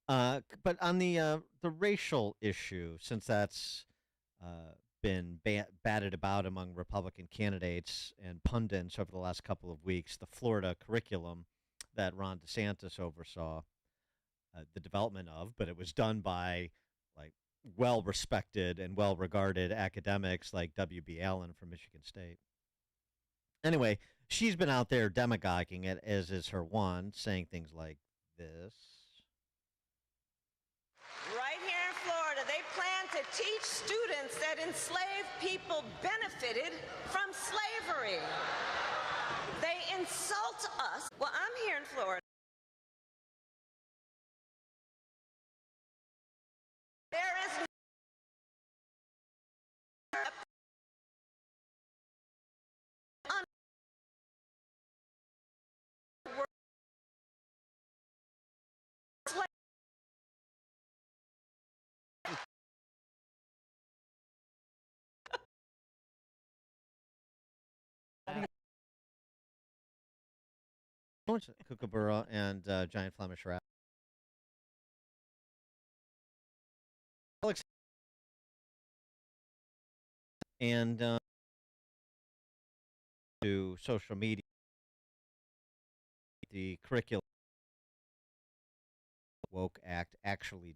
But on the racial issue, since that's been batted about among Republican candidates and pundits over the last couple of weeks, the Florida curriculum that Ron DeSantis oversaw the development of, but it was done by like well respected and well regarded academics like W.B. Allen from Michigan State. Anyway, she's been out there demagoguing it, as is her wont, saying things like this. Right here in Florida, they plan to teach students that enslaved people benefited from slavery. They insult us. Well, I'm here in Florida. There is no Kookaburra and giant Flemish rat. Alex and to social media, the curriculum woke act actually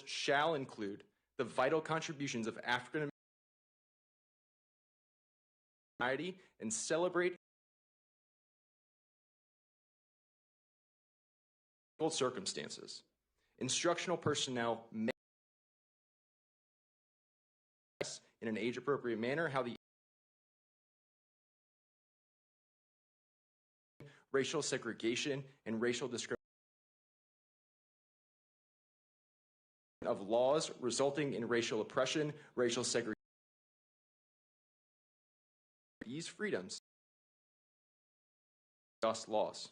shall include the vital contributions of African American society and celebrate circumstances. Instructional personnel may in an age-appropriate manner how the racial segregation and racial discrimination of laws resulting in racial oppression, racial segregation, these freedoms, just laws.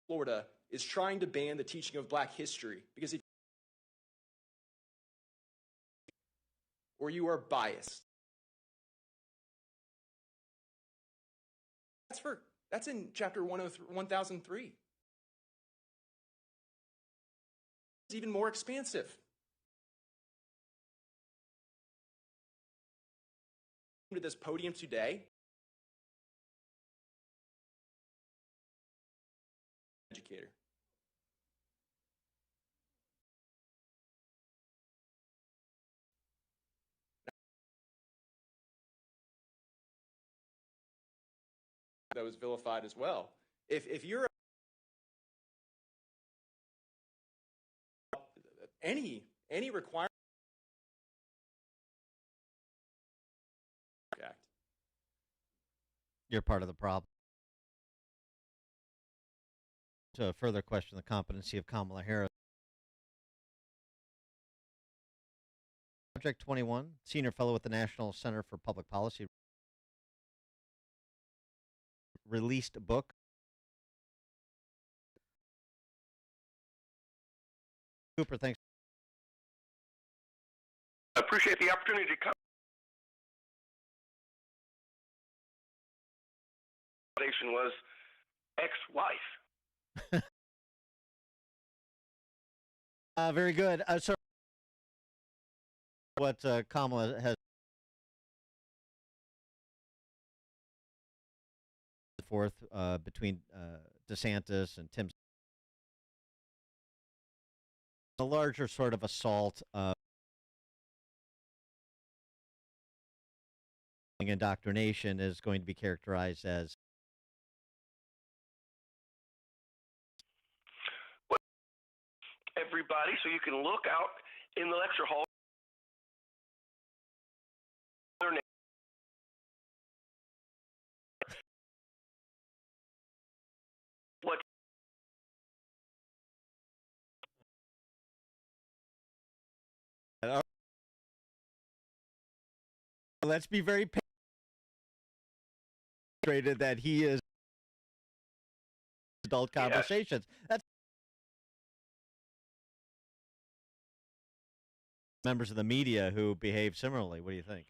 Florida is trying to ban the teaching of Black history because if or you are biased. That's in chapter 1003. It's even more expansive. To this podium today, educator. That was vilified as well. If you're any requirement act. you're part of the problem. To further question the competency of Kamala Harris. Project 21, senior fellow with the National Center for Public Policy, released a book. Cooper, thanks. I appreciate the opportunity to come. Was ex-wife. Very good. So, what Kamala has forth between DeSantis and Tim, a larger sort of assault indoctrination is going to be characterized as everybody, so you can look out in the lecture hall. What? Let's be very penetrated that he is adult conversations. Yes. That's members of the media who behave similarly. What do you think?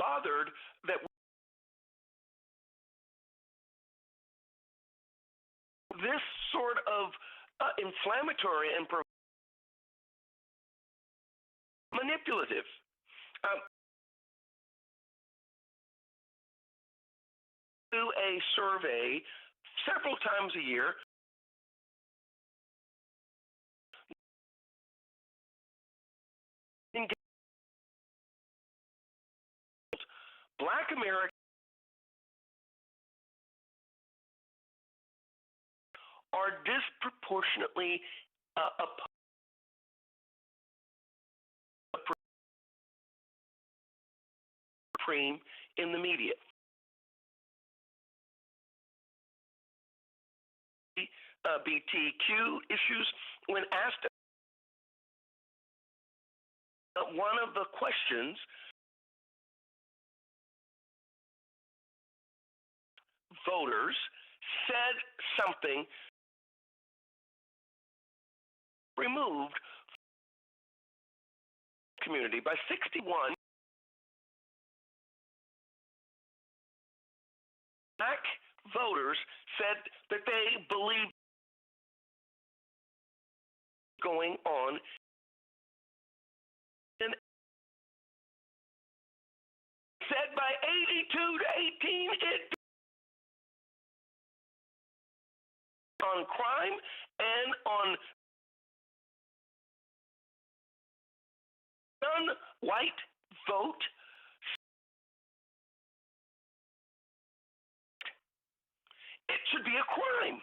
bothered that this sort of inflammatory and manipulative. Do a survey several times a year. Black Americans are disproportionately supreme in the media. BTQ issues, when asked one of the questions, voters said something removed community by 61. Black voters said that they believed going on and said by 82 to 18 it on crime and on non-white vote. It should be a crime.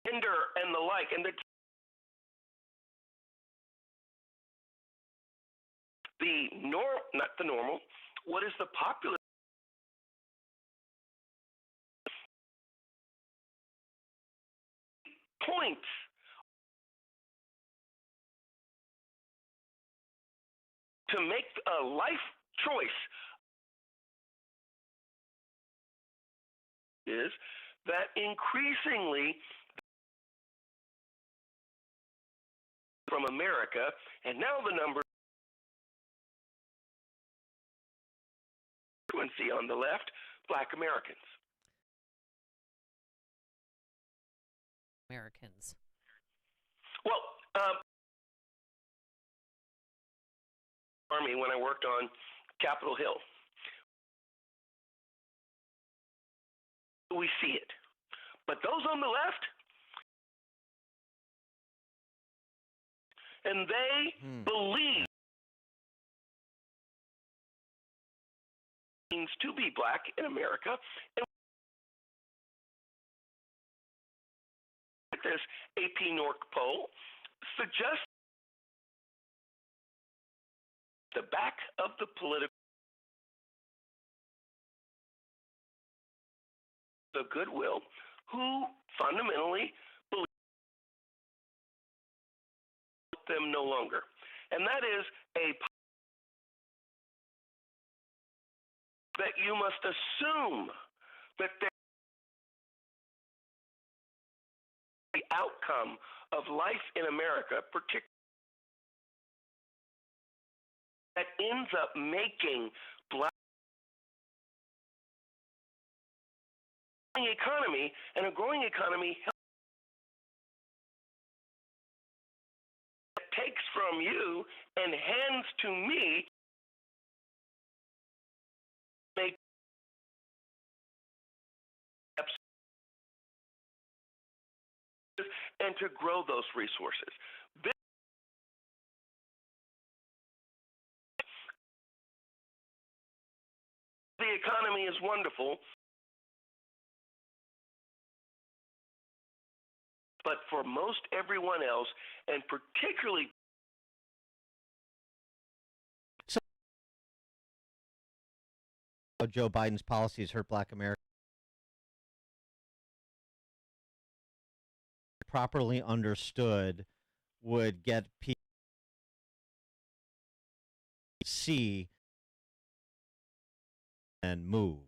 Gender and the like, and not the normal. What is the popular points? To make a life choice is that increasingly from America, and now the number on the left, Black Americans. Well, Army when I worked on Capitol Hill. We see it. But those on the left, and they believe it means to be black in America. And this AP NORC poll suggests the back of the political the goodwill who fundamentally believe them no longer. And that is that you must assume that the outcome of life in America, particularly that ends up making black economy and a growing economy that takes from you and hands to me make and to grow those resources. The economy is wonderful, but for most everyone else, and particularly Joe Biden's policies hurt Black America. Properly understood, would get people to see and move.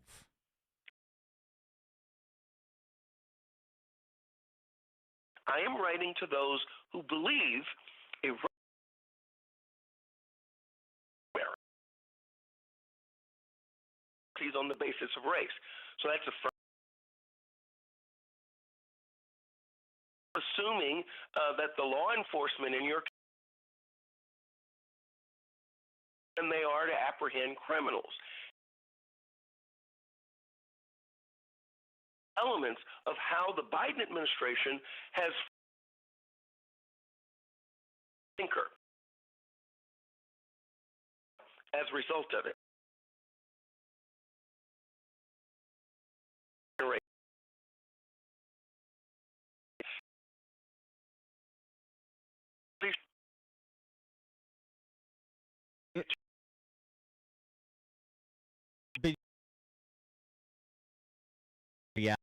I am writing to those who believe policies on the basis of race. So that's a assuming that the law enforcement in your and they are to apprehend criminals. Elements of how the Biden administration has thinker as a result of it. But, yeah.